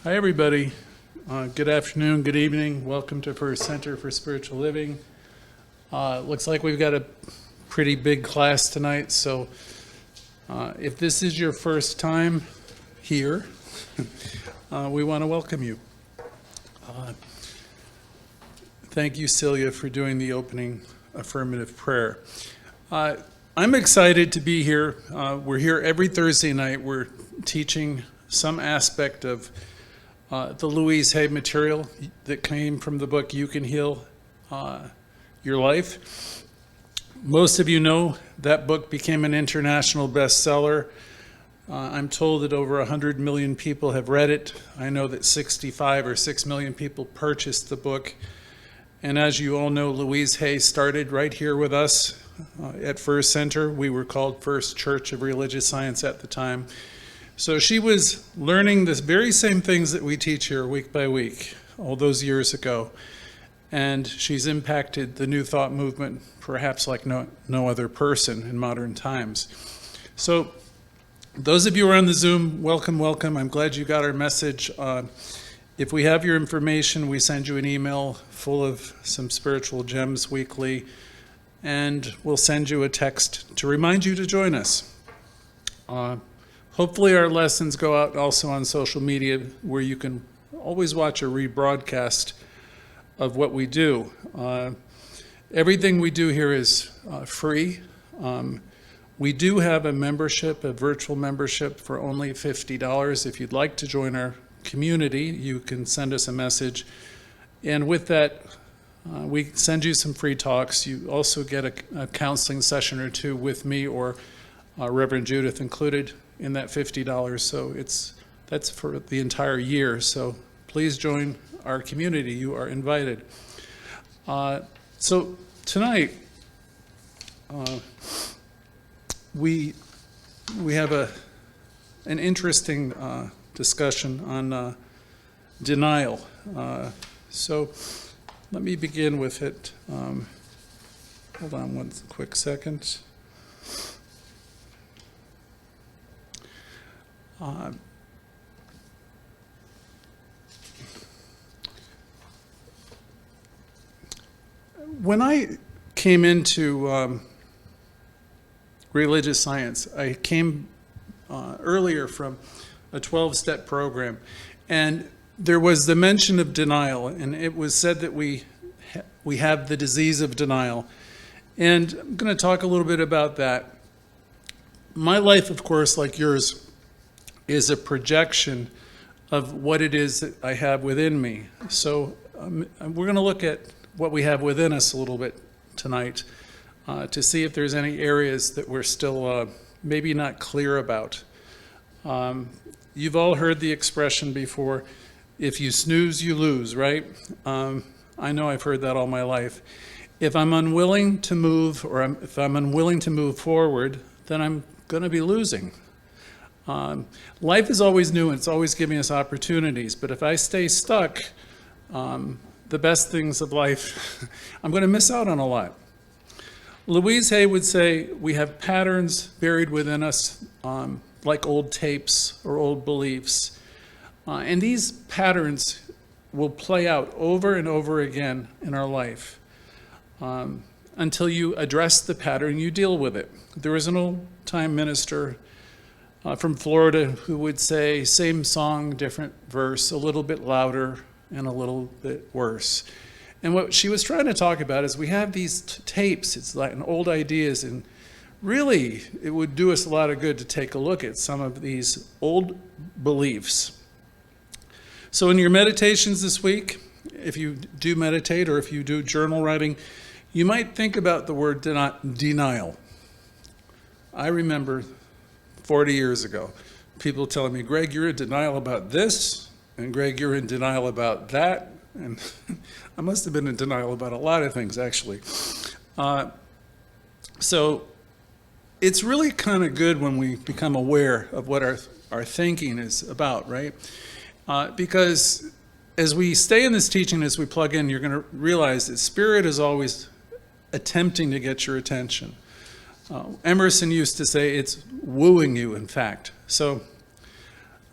Hi, everybody. Good afternoon, good evening. Welcome to First Center for Spiritual Living. Looks like we've got a pretty big class tonight, so if this is your first time here, we want to welcome you. Thank you, Celia, for doing the opening affirmative prayer. I'm excited to be here. We're here every Thursday night. We're teaching some aspect of the Louise material that came from the book You Can Heal Your Life. Most of you know that book became an international bestseller. I'm told that over 100 million people have read it. I know that 65 or 6 million people purchased the book. And as you all know, Louise Hay started right here with us at First Center. We were called First Church of Religious Science at the time. So she was learning the very same things that we teach here week by week, all those years ago. And she's impacted the New Thought movement perhaps like no other person in modern times. So those of you who are on the Zoom, welcome, welcome. I'm glad you got our message. If we have your information, we send you an email full of some spiritual gems weekly, and we'll send you a text to remind you to join us. Hopefully our lessons go out also on social media where you can always watch a rebroadcast of what we do. Everything we do here is free. We do have a membership, a virtual membership for only $50. If you'd like to join our community, you can send us a message. And with that, we send you some free talks. You also get a counseling session or two with me or Reverend Judith included in that $50. So that's for the entire year. So please join our community. You are invited. So tonight, we have an interesting discussion on denial. So let me begin with it. Hold on one quick second. When I came into religious science, I came earlier from a 12-step program, and there was the mention of denial, and it was said that we have the disease of denial. And I'm going to talk a little bit about that. My life, of course, like yours, is a projection of what it is that I have within me. So we're going to look at what we have within us a little bit tonight to see if there's any areas that we're still maybe not clear about. You've all heard the expression before, if you snooze, you lose, right? I know I've heard that all my life. If I'm unwilling to move, or if I'm unwilling to move forward, then I'm going to be losing. Life is always new and it's always giving us opportunities, but if I stay stuck, the best things of life, I'm going to miss out on a lot. Louise Hay would say we have patterns buried within us, like old tapes or old beliefs. And these patterns will play out over and over again in our life until you address the pattern, you deal with it. There was an old-time minister from Florida who would say, same song, different verse, a little bit louder and a little bit worse. And what she was trying to talk about is we have these tapes, it's like old ideas, and really it would do us a lot of good to take a look at some of these old beliefs. So in your meditations this week, if you do meditate or if you do journal writing, you might think about the word denial. I remember 40 years ago, people telling me, Greg, you're in denial about this, and Greg, you're in denial about that. And I must have been in denial about a lot of things, actually. So it's really kind of good when we become aware of what our thinking is about, right? Because as we stay in this teaching, as we plug in, you're going to realize that Spirit is always attempting to get your attention. Emerson used to say it's wooing you, in fact. So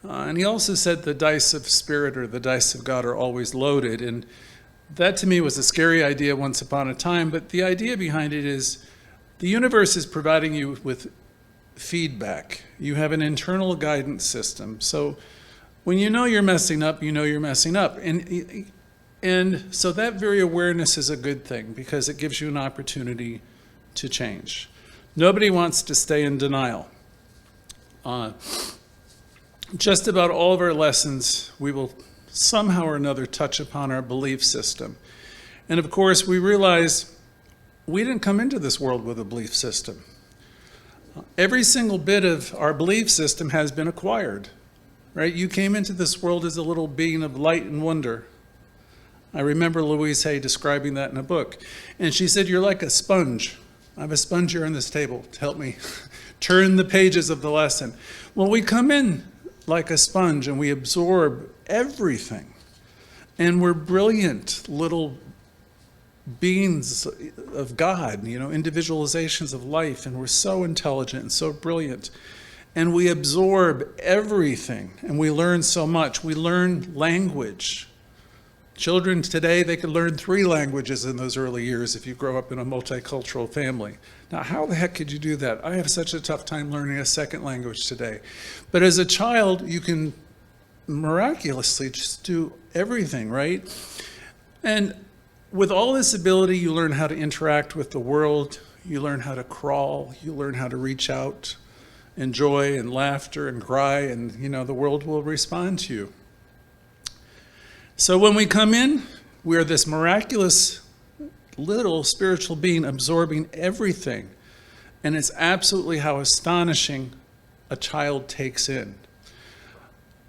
And he also said the dice of spirit or the dice of God are always loaded. And that to me was a scary idea once upon a time, but the idea behind it is the universe is providing you with feedback. You have an internal guidance system. So when you know you're messing up, you know you're messing up. And so that very awareness is a good thing because it gives you an opportunity to change. Nobody wants to stay in denial. Just about all of our lessons, we will somehow or another touch upon our belief system. And of course, we realize we didn't come into this world with a belief system. Every single bit of our belief system has been acquired, right? You came into this world as a little being of light and wonder. I remember Louise describing that in a book. And she said, you're like a sponge. I have a sponge here on this table to help me turn the pages of the lesson. Well, we come in like a sponge and we absorb everything. And we're brilliant little beings of God, individualizations of life, and we're so intelligent and so brilliant. And we absorb everything, and we learn so much. We learn language. Children today, they could learn 3 languages in those early years if you grow up in a multicultural family. Now, how the heck could you do that? I have such a tough time learning a second language today. But as a child, you can miraculously just do everything, right? And with all this ability, you learn how to interact with the world. You learn how to crawl. You learn how to reach out, and joy and laughter and cry, and the world will respond to you. So when we come in, we are this miraculous little spiritual being absorbing everything. And it's absolutely how astonishing a child takes in.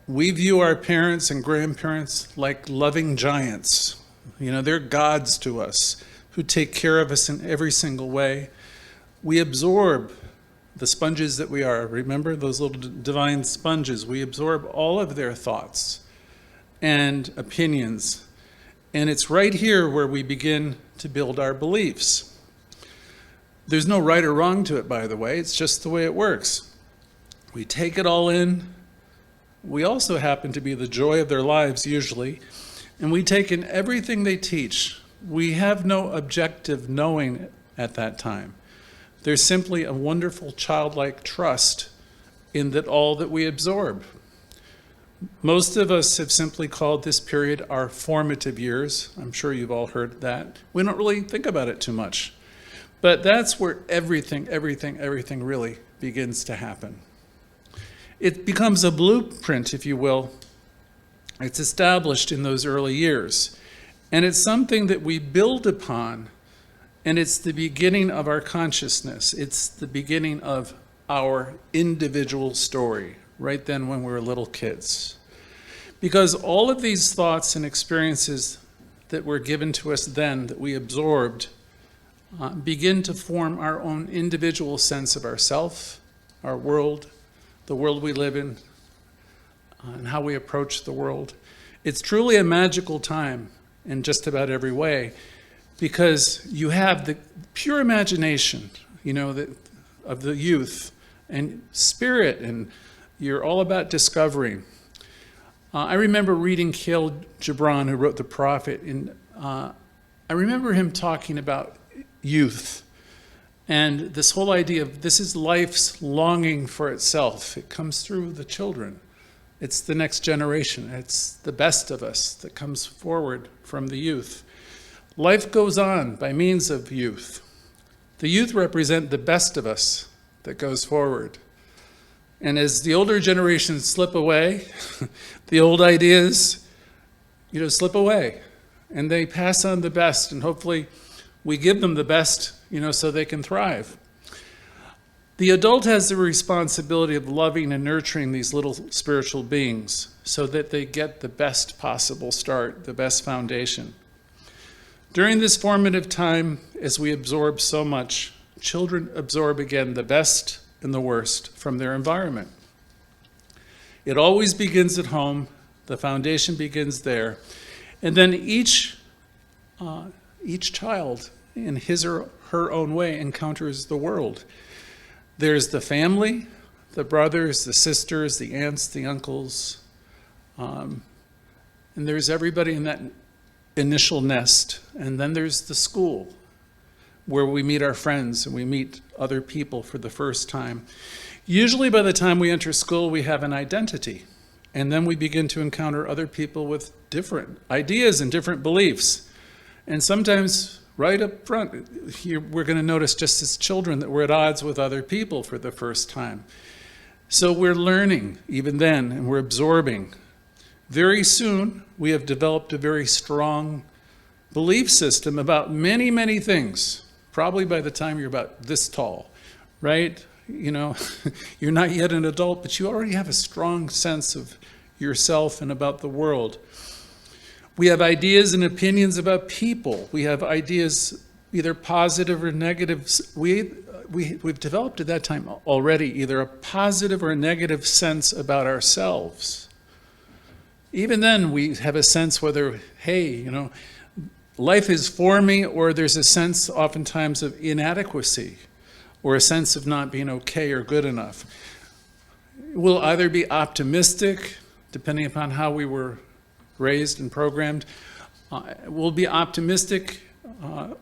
We view our parents and grandparents like loving giants. They're gods to us who take care of us in every single way. We absorb the sponges that we are. Remember those little divine sponges? We absorb all of their thoughts and opinions. And it's right here where we begin to build our beliefs. There's no right or wrong to it, by the way. It's just the way it works. We take it all in. We also happen to be the joy of their lives, usually. And we take in everything they teach. We have no objective knowing at that time. There's simply a wonderful childlike trust in that all that we absorb. Most of us have simply called this period our formative years. I'm sure you've all heard that. We don't really think about it too much. But that's where everything really begins to happen. It becomes a blueprint, if you will. It's established in those early years. And it's something that we build upon. And it's the beginning of our consciousness. It's the beginning of our individual story, right then when we were little kids. Because all of these thoughts and experiences that were given to us then, that we absorbed, begin to form our own individual sense of ourself, our world, the world we live in, and how we approach the world. It's truly a magical time in just about every way, because you have the pure imagination, of the youth and spirit, and you're all about discovering. I remember reading Khalil Gibran, who wrote The Prophet, and I remember him talking about youth and this whole idea of this is life's longing for itself. It comes through the children. It's the next generation. It's the best of us that comes forward from the youth. Life goes on by means of youth. The youth represent the best of us that goes forward. And as the older generations slip away, the old ideas, slip away. And they pass on the best, and hopefully we give them the best, so they can thrive. The adult has the responsibility of loving and nurturing these little spiritual beings so that they get the best possible start, the best foundation. During this formative time, as we absorb so much, children absorb again the best and the worst from their environment. It always begins at home. The foundation begins there. And then each child, in his or her own way, encounters the world. There's the family, the brothers, the sisters, the aunts, the uncles. And there's everybody in that initial nest. And then there's the school, where we meet our friends and we meet other people for the first time. Usually by the time we enter school, we have an identity. And then we begin to encounter other people with different ideas and different beliefs. And sometimes right up front, we're going to notice just as children that we're at odds with other people for the first time. So we're learning even then, and we're absorbing. Very soon, we have developed a very strong belief system about many, many things. Probably by the time you're about this tall, right? You know, you're not yet an adult, but you already have a strong sense of yourself and about the world. We have ideas and opinions about people. We have ideas, either positive or negative. We've developed at that time already either a positive or a negative sense about ourselves. Even then, we have a sense whether, hey, you know, life is for me, or there's a sense oftentimes of inadequacy, or a sense of not being okay or good enough. We'll either be optimistic, depending upon how we were raised and programmed. We'll be optimistic,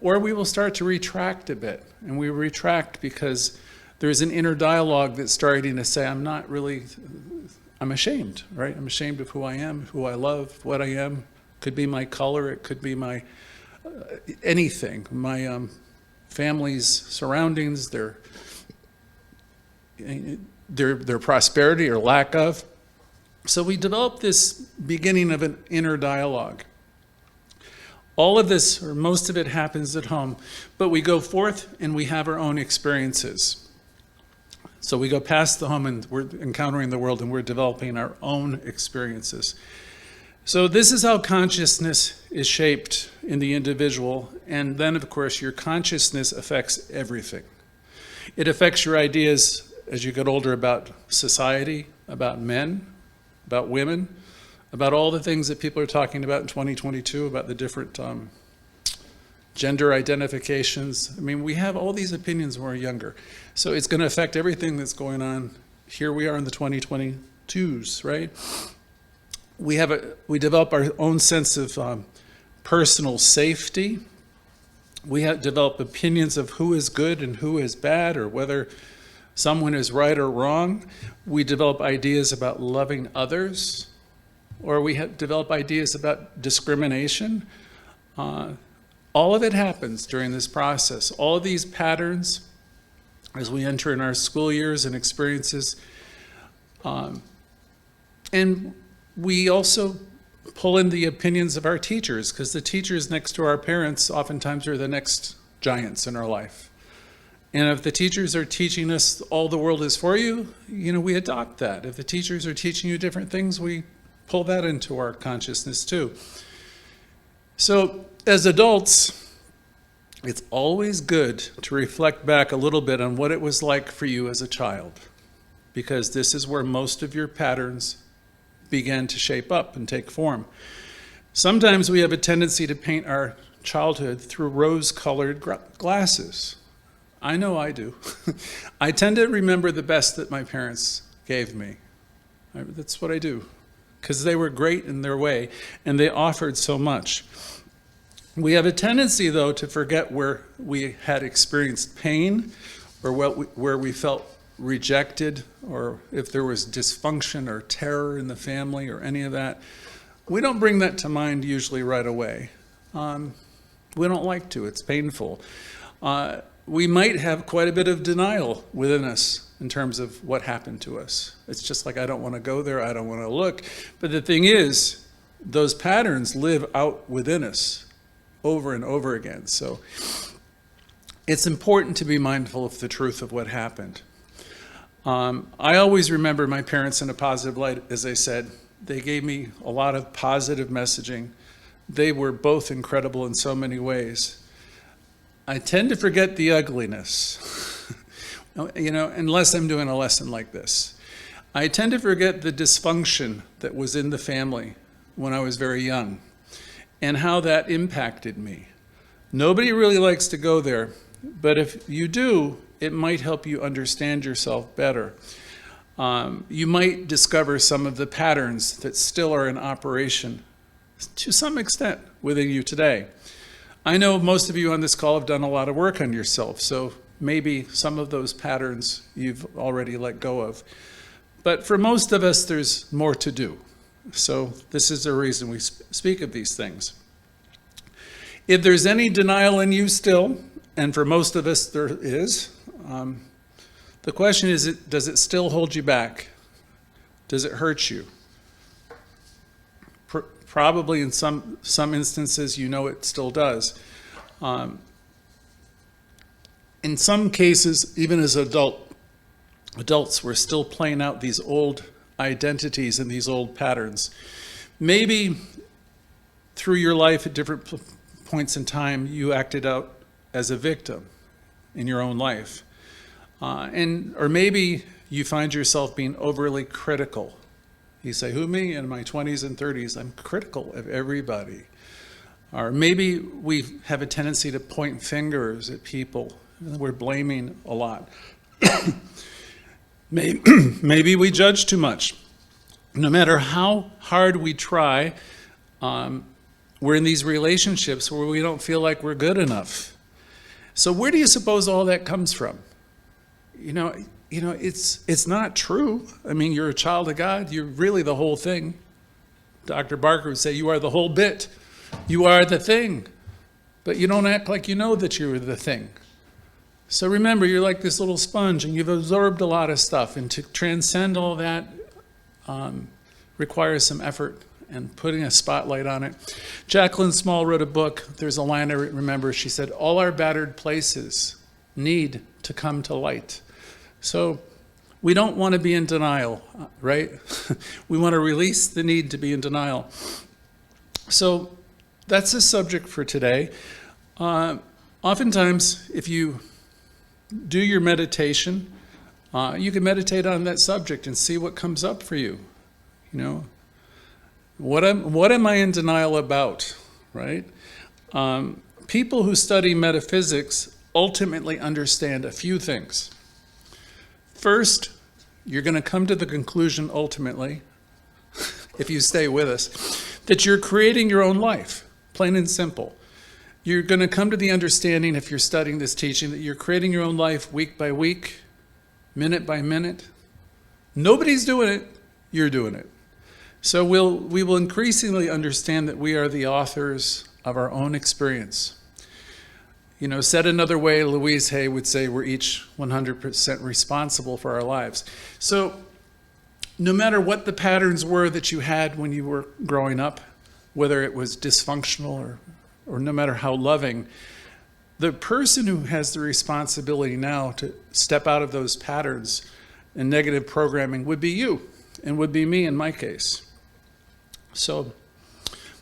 or we will start to retract a bit. And we retract because there's an inner dialogue that's starting to say, I'm ashamed, right? I'm ashamed of who I am, who I love, what I am. Could be my color, it could be my anything, my family's surroundings, their prosperity or lack of. So we develop this beginning of an inner dialogue. All of this, or most of it, happens at home, but we go forth and we have our own experiences. So we go past the home and we're encountering the world and we're developing our own experiences. So this is how consciousness is shaped in the individual, and then of course your consciousness affects everything. It affects your ideas as you get older about society, about men, about women, about all the things that people are talking about in 2022, about the different gender identifications. I mean, we have all these opinions when we're younger. So it's going to affect everything that's going on. Here we are in the 2022s, right? We develop our own sense of personal safety. We develop opinions of who is good and who is bad, or whether someone is right or wrong. We develop ideas about loving others, or we develop ideas about discrimination. All of it happens during this process. All of these patterns, as we enter in our school years and experiences, and we also pull in the opinions of our teachers, because the teachers next to our parents oftentimes are the next giants in our life. And if the teachers are teaching us all the world is for you, we adopt that. If the teachers are teaching you different things, we pull that into our consciousness too. So as adults, it's always good to reflect back a little bit on what it was like for you as a child, because this is where most of your patterns began to shape up and take form. Sometimes we have a tendency to paint our childhood through rose-colored glasses. I know I do. I tend to remember the best that my parents gave me. That's what I do, because they were great in their way, and they offered so much. We have a tendency, though, to forget where we had experienced pain, or where we felt rejected, or if there was dysfunction or terror in the family or any of that. We don't bring that to mind usually right away. We don't like to. It's painful. We might have quite a bit of denial within us in terms of what happened to us. It's just like, I don't want to go there, I don't want to look. But the thing is, those patterns live out within us over and over again. So it's important to be mindful of the truth of what happened. I always remember my parents in a positive light. As I said, they gave me a lot of positive messaging. They were both incredible in so many ways. I tend to forget the ugliness, unless I'm doing a lesson like this. I tend to forget the dysfunction that was in the family when I was very young and how that impacted me. Nobody really likes to go there, but if you do, it might help you understand yourself better. you might discover some of the patterns that still are in operation to some extent within you today. I know most of you on this call have done a lot of work on yourself, so maybe some of those patterns you've already let go of. But for most of us, there's more to do. So this is the reason we speak of these things. If there's any denial in you still, and for most of us there is, the question is, does it still hold you back? Does it hurt you? Probably in some instances, you know it still does. In some cases, even as adults, we're still playing out these old identities and these old patterns. Maybe through your life at different points in time, you acted out as a victim in your own life. Or maybe you find yourself being overly critical. You say, who, me? In my 20s and 30s, I'm critical of everybody. Or maybe we have a tendency to point fingers at people. We're blaming a lot. Maybe we judge too much. No matter how hard we try, we're in these relationships where we don't feel like we're good enough. So where do you suppose all that comes from? You know, it's not true. I mean, you're a child of God. You're really the whole thing. Dr. Barker would say, you are the whole bit. You are the thing. But you don't act like you know that you're the thing. So remember, you're like this little sponge, and you've absorbed a lot of stuff. And to transcend all that requires some effort and putting a spotlight on it. Jacqueline Small wrote a book. There's a line I remember. She said, all our battered places need to come to light. So we don't want to be in denial, right? We want to release the need to be in denial. So that's the subject for today. Oftentimes, if you do your meditation, you can meditate on that subject and see what comes up for you. You know, what am I in denial about, right? People who study metaphysics ultimately understand a few things. First, you're going to come to the conclusion ultimately, if you stay with us, that you're creating your own life, plain and simple. You're going to come to the understanding, if you're studying this teaching, that you're creating your own life week by week, minute by minute. Nobody's doing it, you're doing it. So we will increasingly understand that we are the authors of our own experience. You know, said another way, Louise Hay would say we're each 100% responsible for our lives. So no matter what the patterns were that you had when you were growing up, whether it was dysfunctional or no matter how loving, the person who has the responsibility now to step out of those patterns and negative programming would be you, and would be me in my case. So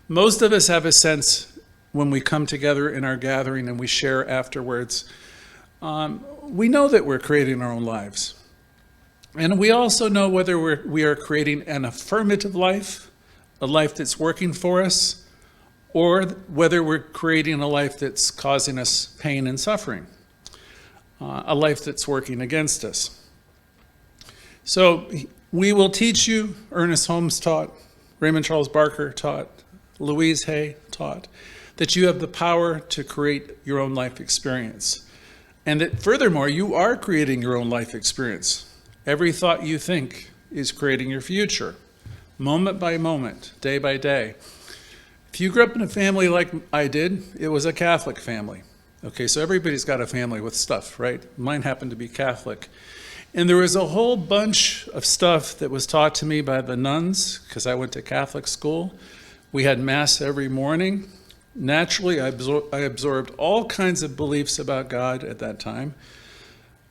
most of us have a sense when we come together in our gathering and we share afterwards, we know that we're creating our own lives. And we also know whether we are creating an affirmative life, a life that's working for us, or whether we're creating a life that's causing us pain and suffering, a life that's working against us. So we will teach you, Ernest Holmes taught, Raymond Charles Barker taught, Louise Hay taught, that you have the power to create your own life experience. And that furthermore, you are creating your own life experience. Every thought you think is creating your future, moment by moment, day by day. If you grew up in a family like I did, it was a Catholic family. Okay, so everybody's got a family with stuff, right? Mine happened to be Catholic. And there was a whole bunch of stuff that was taught to me by the nuns, because I went to Catholic school. We had Mass every morning. Naturally, I absorbed all kinds of beliefs about God at that time.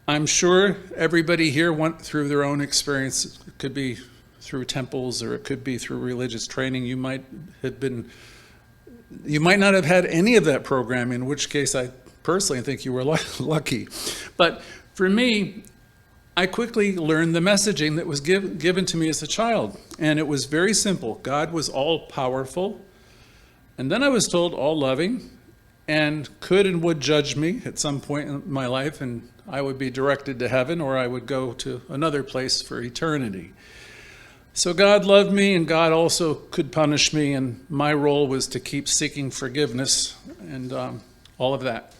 I'm sure everybody here went through their own experience. It could be through temples, or it could be through religious training. You might not have had any of that program, in which case I personally think you were lucky. But for me, I quickly learned the messaging that was given to me as a child. And it was very simple. God was all powerful. And then I was told all loving, and could and would judge me at some point in my life, and I would be directed to heaven, or I would go to another place for eternity. So God loved me, and God also could punish me, and my role was to keep seeking forgiveness and all of that.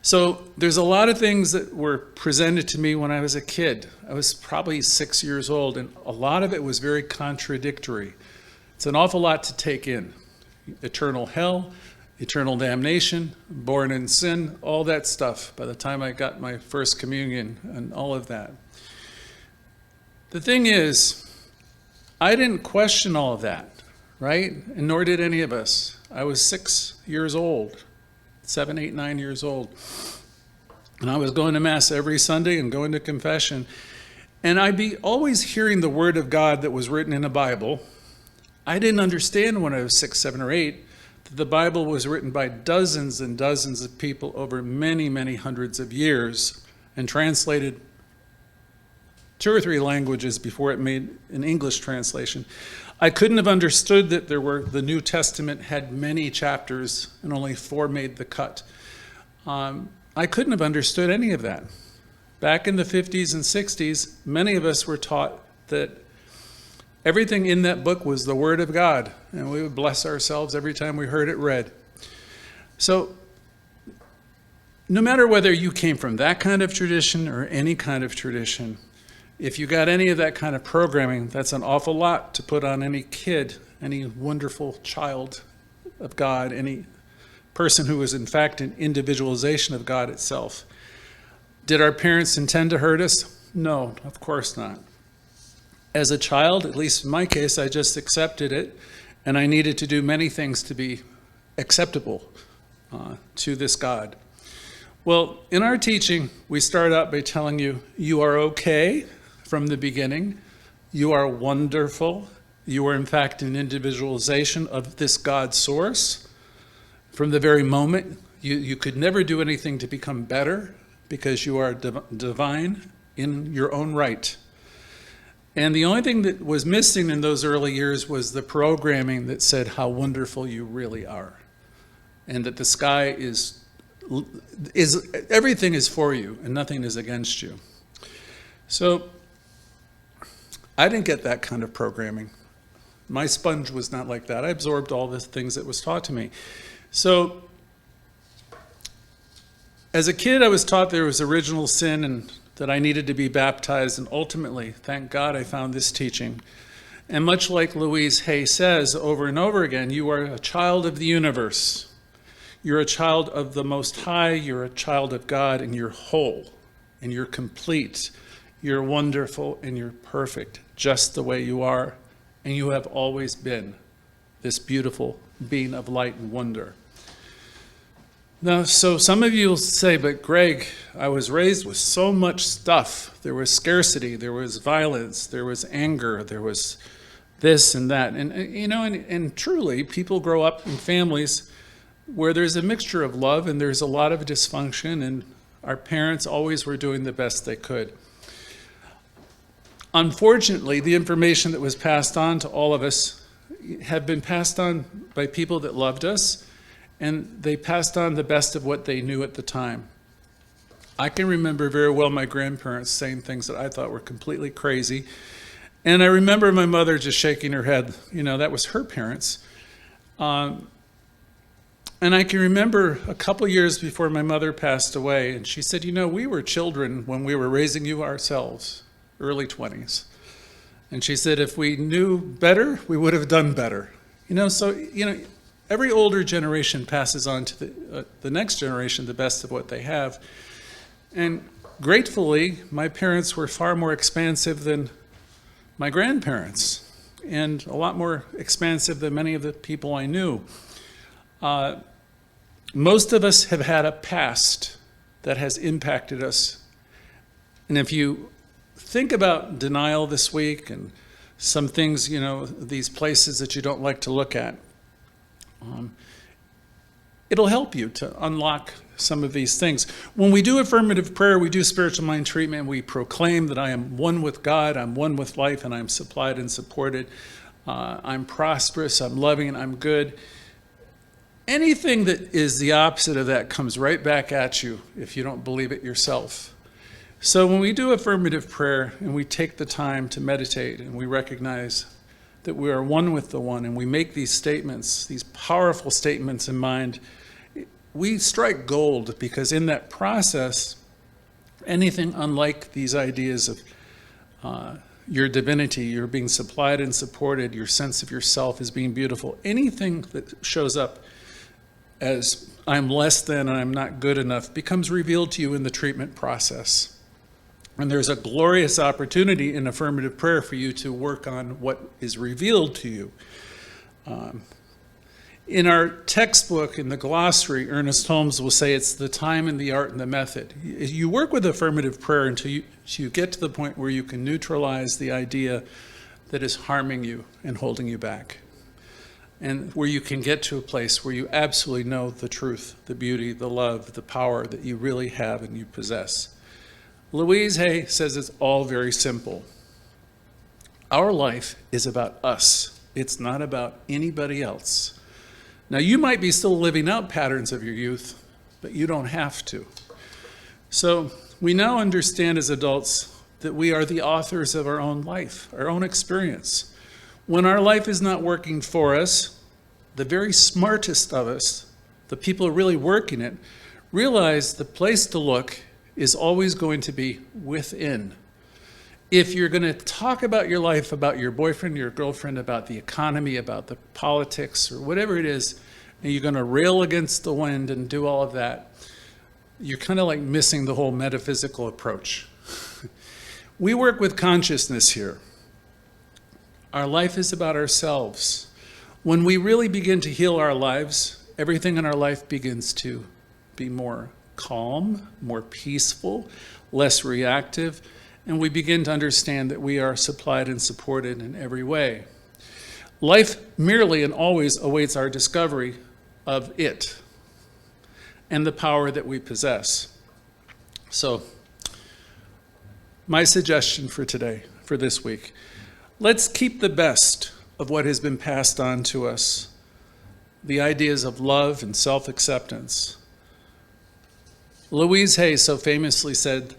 So there's a lot of things that were presented to me when I was a kid. I was probably 6 years old, and a lot of it was very contradictory. It's an awful lot to take in. Eternal hell, eternal damnation, born in sin, all that stuff by the time I got my first communion and all of that. The thing is, I didn't question all of that, right? And nor did any of us. I was 6 years old, 7, 8, 9 years old. And I was going to Mass every Sunday and going to confession. And I'd be always hearing the Word of God that was written in a Bible. I didn't understand when I was 6, 7, or 8 that the Bible was written by dozens and dozens of people over many, many hundreds of years and translated 2 or 3 languages before it made an English translation. I couldn't have understood that the New Testament had many chapters and only 4 made the cut. I couldn't have understood any of that. Back in the 50s and 60s, many of us were taught that everything in that book was the Word of God, and we would bless ourselves every time we heard it read. So no matter whether you came from that kind of tradition or any kind of tradition, if you got any of that kind of programming, that's an awful lot to put on any kid, any wonderful child of God, any person who is in fact an individualization of God itself. Did our parents intend to hurt us? No, of course not. As a child, at least in my case, I just accepted it, and I needed to do many things to be acceptable to this God. Well, in our teaching, we start out by telling you, you are okay from the beginning. You are wonderful. You are, in fact, an individualization of this God source. From the very moment, you could never do anything to become better because you are divine in your own right. And the only thing that was missing in those early years was the programming that said how wonderful you really are, and that the sky is everything is for you and nothing is against you. So I didn't get that kind of programming. My sponge was not like that. I absorbed all the things that was taught to me. So as a kid, I was taught there was original sin and that I needed to be baptized, and ultimately, thank God, I found this teaching. And much like Louise Hay says over and over again, you are a child of the universe. You're a child of the Most High, you're a child of God, and you're whole, and you're complete. You're wonderful, and you're perfect, just the way you are, and you have always been this beautiful being of light and wonder. Now, so some of you will say, but Greg, I was raised with so much stuff. There was scarcity, there was violence, there was anger, there was this and that. And you know, and truly, people grow up in families where there's a mixture of love and there's a lot of dysfunction, and our parents always were doing the best they could. Unfortunately, the information that was passed on to all of us have been passed on by people that loved us, and they passed on the best of what they knew at the time. I can remember very well my grandparents saying things that I thought were completely crazy. And I remember my mother just shaking her head. You know, that was her parents. And I can remember a couple years before my mother passed away, and she said, you know, we were children when we were raising you ourselves, early 20s. And she said, if we knew better, we would have done better. You know, so, you know, every older generation passes on to the next generation the best of what they have. And gratefully, my parents were far more expansive than my grandparents, and a lot more expansive than many of the people I knew. Most of us have had a past that has impacted us. And if you think about denial this week and some things, you know, these places that you don't like to look at, it'll help you to unlock some of these things. When we do affirmative prayer, we do spiritual mind treatment, we proclaim that I am one with God, I'm one with life, and I'm supplied and supported. I'm prosperous, I'm loving, and I'm good. Anything that is the opposite of that comes right back at you if you don't believe it yourself. So when we do affirmative prayer and we take the time to meditate and we recognize that we are one with the one and we make these statements, these powerful statements in mind, we strike gold, because in that process, anything unlike these ideas of your divinity, you're being supplied and supported, your sense of yourself as being beautiful, anything that shows up as I'm less than and I'm not good enough becomes revealed to you in the treatment process. And there's a glorious opportunity in affirmative prayer for you to work on what is revealed to you. In our textbook, in the glossary, Ernest Holmes will say it's the time and the art and the method. You work with affirmative prayer until you get to the point where you can neutralize the idea that is harming you and holding you back. And where you can get to a place where you absolutely know the truth, the beauty, the love, the power that you really have and you possess. Louise Hay says it's all very simple. Our life is about us. It's not about anybody else. Now, you might be still living out patterns of your youth, but you don't have to. So we now understand as adults that we are the authors of our own life, our own experience. When our life is not working for us, the very smartest of us, the people really working it, realize the place to look is always going to be within. If you're going to talk about your life, about your boyfriend, your girlfriend, about the economy, about the politics, or whatever it is, and you're going to rail against the wind and do all of that, you're kind of like missing the whole metaphysical approach. We work with consciousness here. Our life is about ourselves. When we really begin to heal our lives, everything in our life begins to be more calm, more peaceful, less reactive, and we begin to understand that we are supplied and supported in every way. Life merely and always awaits our discovery of it and the power that we possess. So, my suggestion for today, for this week, let's keep the best of what has been passed on to us, the ideas of love and self-acceptance. Louise Hay so famously said,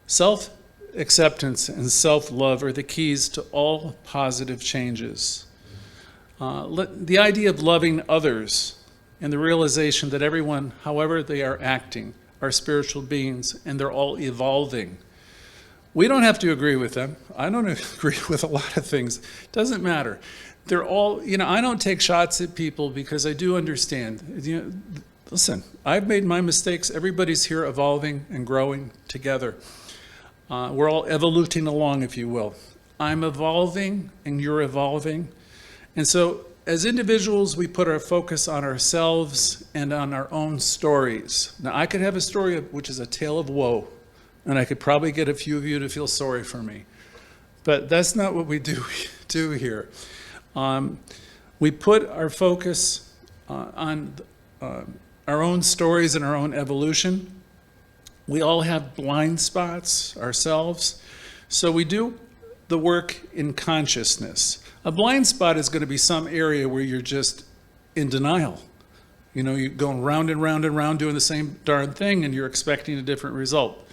self-acceptance and self-love are the keys to all positive changes. The idea of loving others and the realization that everyone, however they are acting, are spiritual beings and they're all evolving. We don't have to agree with them. I don't agree with a lot of things. It doesn't matter. They're all, I don't take shots at people because I do understand. Listen, I've made my mistakes. Everybody's here evolving and growing together. We're all evoluting along, if you will. I'm evolving and you're evolving. And so as individuals, we put our focus on ourselves and on our own stories. Now, I could have a story which is a tale of woe, and I could probably get a few of you to feel sorry for me. But that's not what we do here. We put our focus on our own stories and our own evolution. We all have blind spots ourselves. So we do the work in consciousness. A blind spot is going to be some area where you're just in denial. You're going round and round and round doing the same darn thing and you're expecting a different result.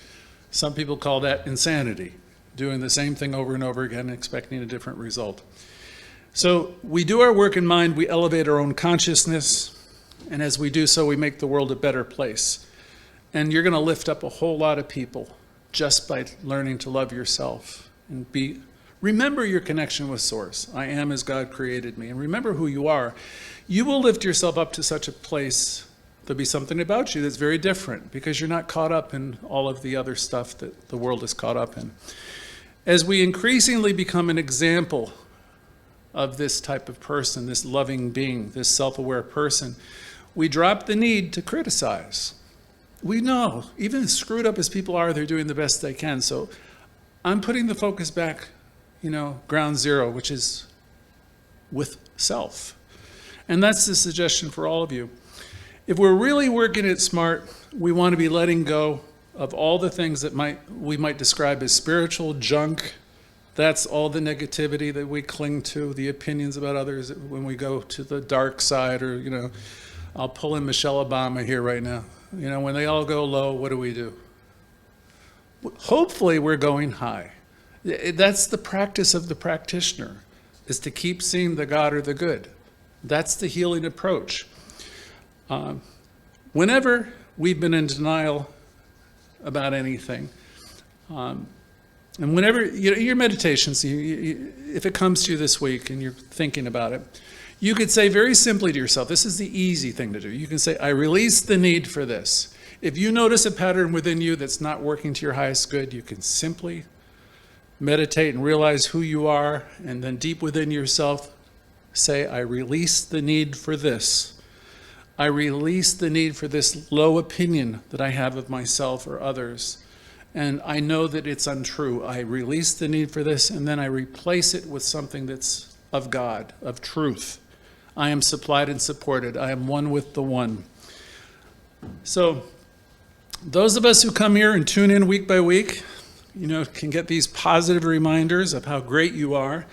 Some people call that insanity, doing the same thing over and over again and expecting a different result. So we do our work in mind, we elevate our own consciousness, and as we do so, we make the world a better place. And you're going to lift up a whole lot of people just by learning to love yourself and remember your connection with Source. I am as God created me. And remember who you are. You will lift yourself up to such a place, there'll be something about you that's very different because you're not caught up in all of the other stuff that the world is caught up in. As we increasingly become an example of this type of person, this loving being, this self-aware person, we drop the need to criticize. We know, even as screwed up as people are, they're doing the best they can. So I'm putting the focus back, ground zero, which is with self. And that's the suggestion for all of you. If we're really working it smart, we want to be letting go of all the things that we might describe as spiritual junk, That's all the negativity that we cling to, the opinions about others when we go to the dark side, or, I'll pull in Michelle Obama here right now. When they all go low, what do? Hopefully we're going high. That's the practice of the practitioner, is to keep seeing the God or the good. That's the healing approach. Whenever we've been in denial about anything, and whenever, your meditations, if it comes to you this week and you're thinking about it, you could say very simply to yourself, this is the easy thing to do. You can say, I release the need for this. If you notice a pattern within you that's not working to your highest good, you can simply meditate and realize who you are, and then deep within yourself, say, I release the need for this. I release the need for this low opinion that I have of myself or others. And I know that it's untrue. I release the need for this, and then I replace it with something that's of God, of truth. I am supplied and supported. I am one with the one. So those of us who come here and tune in week by week, can get these positive reminders of how great you are.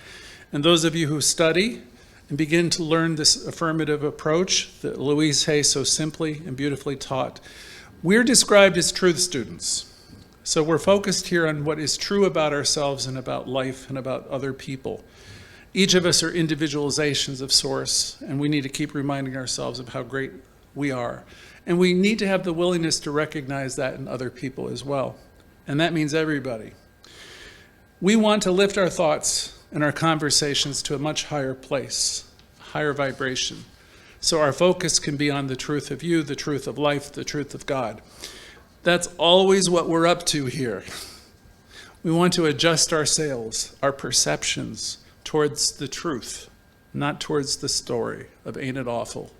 And those of you who study and begin to learn this affirmative approach that Louise Hay so simply and beautifully taught, we're described as truth students. So we're focused here on what is true about ourselves and about life and about other people. Each of us are individualizations of Source, and we need to keep reminding ourselves of how great we are. And we need to have the willingness to recognize that in other people as well. And that means everybody. We want to lift our thoughts and our conversations to a much higher place, higher vibration. So our focus can be on the truth of you, the truth of life, the truth of God. That's always what we're up to here. We want to adjust our sails, our perceptions, towards the truth, not towards the story of ain't it awful.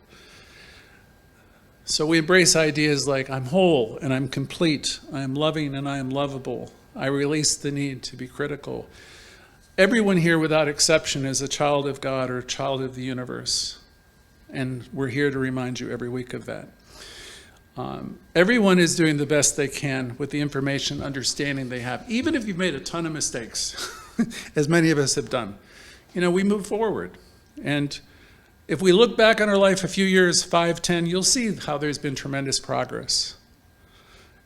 So we embrace ideas like I'm whole and I'm complete, I am loving and I am lovable. I release the need to be critical. Everyone here without exception is a child of God or a child of the universe. And we're here to remind you every week of that. Everyone is doing the best they can with the information, understanding they have. Even if you've made a ton of mistakes, as many of us have done, we move forward. And if we look back on our life a few years, 5, 10, you'll see how there's been tremendous progress.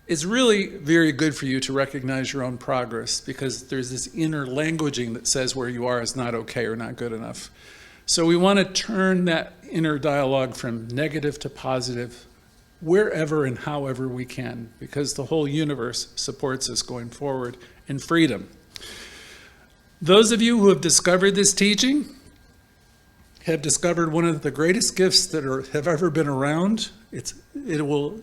It's really very good for you to recognize your own progress, because there's this inner languaging that says where you are is not okay or not good enough. So we want to turn that inner dialogue from negative to positive wherever and however we can, because the whole universe supports us going forward in freedom. Those of you who have discovered this teaching have discovered one of the greatest gifts that have ever been around. It will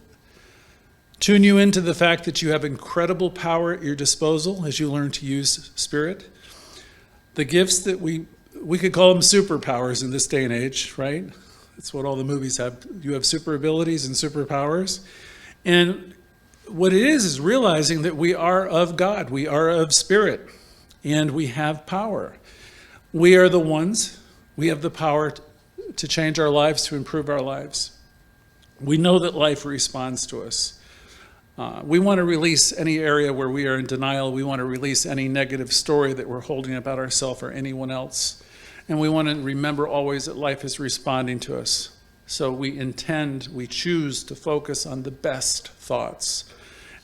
tune you into the fact that you have incredible power at your disposal as you learn to use spirit. The gifts that we could call them superpowers in this day and age, right? That's what all the movies have. You have super abilities and superpowers. And what it is realizing that we are of God. We are of spirit. And we have power. We are the ones. We have the power to change our lives, to improve our lives. We know that life responds to us. We want to release any area where we are in denial. We want to release any negative story that we're holding about ourselves or anyone else. And we want to remember always that life is responding to us. So we choose to focus on the best thoughts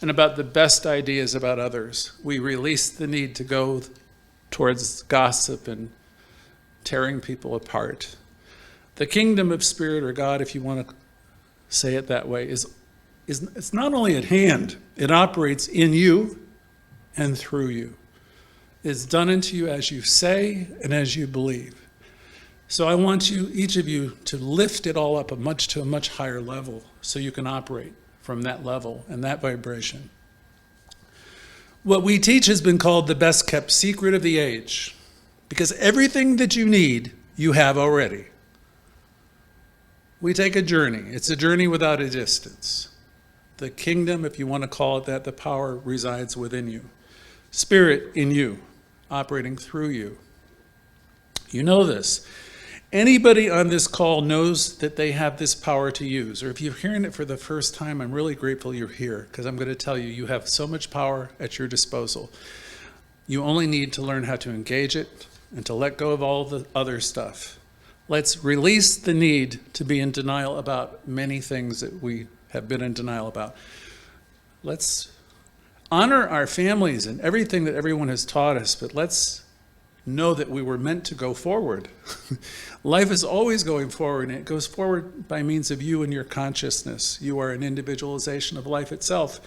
and about the best ideas about others. We release the need to go towards gossip and tearing people apart. The kingdom of spirit, or God, if you want to say it that way, it's not only at hand, it operates in you and through you. It's done unto you as you say and as you believe. So I want you, each of you, to lift it all up to a much higher level so you can operate from that level and that vibration. What we teach has been called the best kept secret of the age, because everything that you need, you have already. We take a journey. It's a journey without a distance. The kingdom, if you want to call it that, the power resides within you. Spirit in you, operating through you. You know this. Anybody on this call knows that they have this power to use. Or if you're hearing it for the first time, I'm really grateful you're here, because I'm going to tell you, you have so much power at your disposal. You only need to learn how to engage it and to let go of all the other stuff. Let's release the need to be in denial about many things that we have been in denial about. Let's honor our families and everything that everyone has taught us, but let's know that we were meant to go forward. Life is always going forward, and it goes forward by means of you and your consciousness. You are an individualization of life itself.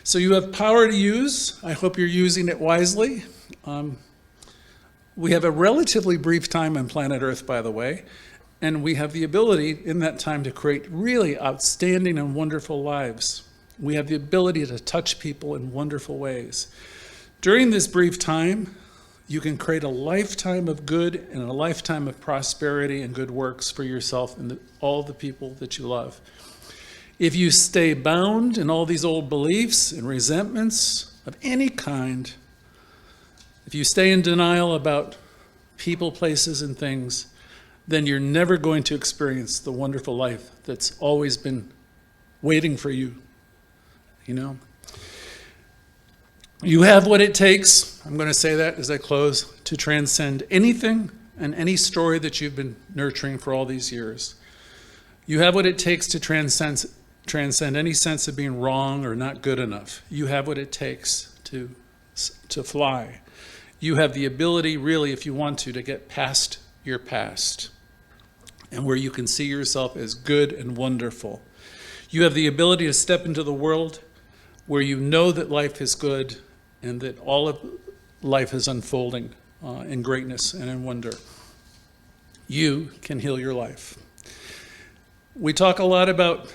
So you have power to use. I hope you're using it wisely. We have a relatively brief time on planet Earth, by the way, and we have the ability in that time to create really outstanding and wonderful lives. We have the ability to touch people in wonderful ways. During this brief time, you can create a lifetime of good and a lifetime of prosperity and good works for yourself and all the people that you love. If you stay bound in all these old beliefs and resentments of any kind, if you stay in denial about people, places, and things, then you're never going to experience the wonderful life that's always been waiting for you. You know? You have what it takes, I'm going to say that as I close, to transcend anything and any story that you've been nurturing for all these years. You have what it takes to transcend any sense of being wrong or not good enough. You have what it takes to fly. You have the ability, really, if you want to get past your past and where you can see yourself as good and wonderful. You have the ability to step into the world where you know that life is good and that all of life is unfolding in greatness and in wonder. You can heal your life. We talk a lot about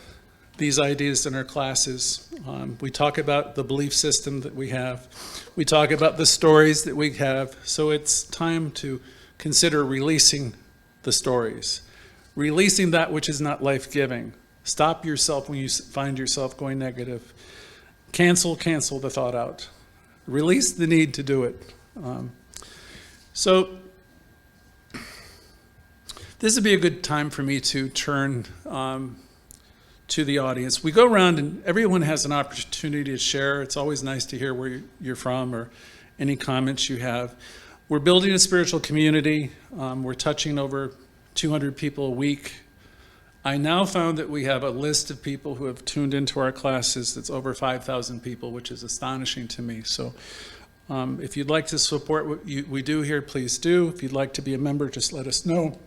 these ideas in our classes. We talk about the belief system that we have. We talk about the stories that we have. So it's time to consider releasing the stories, releasing that which is not life-giving. Stop yourself when you find yourself going negative. Cancel the thought out. Release the need to do it. So this would be a good time for me to turn to the audience. We go around and everyone has an opportunity to share. It's always nice to hear where you're from or any comments you have. We're building a spiritual community. We're touching over 200 people a week. I now found that we have a list of people who have tuned into our classes that's over 5,000 people, which is astonishing to me. So if you'd like to support what we do here, please do. If you'd like to be a member, just let us know.